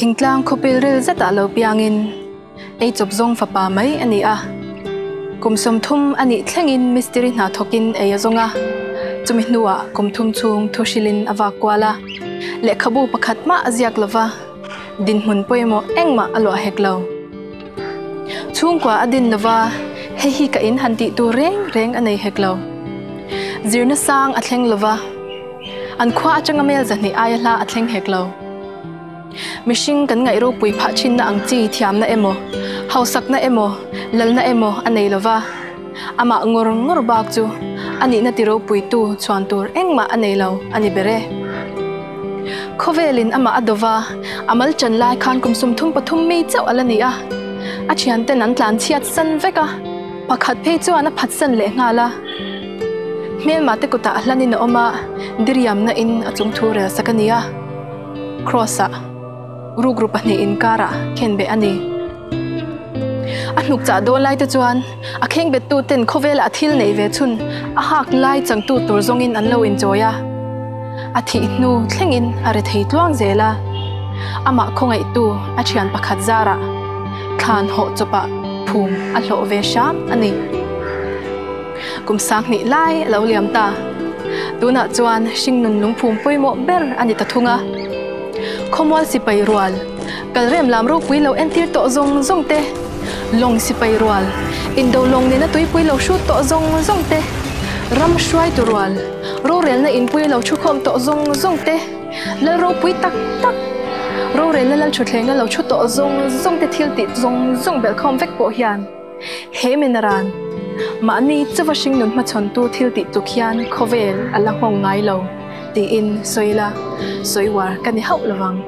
Thingtlang khopilril zata lo piangin ei chop zong fapa mai ani a kumsom thum ani thlengin mystery na thokin ei zonga chumi hnuwa kumthum chung thoshilin awa kwala le khabu pakhat ma aziak lova din hun poimo engma alo heklo chung kwa adin lova hi ka in hanti tu reng anei heklo zirna sang athleng lova an khwa changamel zani ayala athleng heklo mishing kan ngai ro pui pha chin na angchi thiam na emo hausak na emo lalna emo anei lova ama ngor bak chu ani na tiro pui tu chuan tur engma anei lo ani bere khovelin ama adova amal chan lai khan kumsum thum pathum mi chau alani a achian ten an tlan chiat san veka pakhat phe chu ana phat san le ngala mel mate kuta hlani na oma diriam na in achung thura sakania crossa group ani in kara khenbe ani anuk cha do lai te chuan a kheng bet tu ten khovel a thil nei ve chun a hak lai chang tu tur zongin an lo enjoya a thi nu thlengin a re thei tluang zela ama khongai tu a thian pakhat zara khan ho chopa phum a hlo ve sham ani kum sang ni lai lo liam ta tuna chuan singnun lungphum poimo ber ani ta thunga khomwal sipai rual kalrem lamro puilo entir to zongte long sipai rual indo long ni na tui puilo shu to zongte ram shwai tu rual ro rel na in puilo chu khom to zongte la ro pui tak ro rel la lal thutlenga lo chu to zongte thil ti zong bel khom vek po hian he minaran mani chawashing nun ma chon tu thil ti tu khian khovel ala hong ngai lo ti in soila soiwar kan hau lawang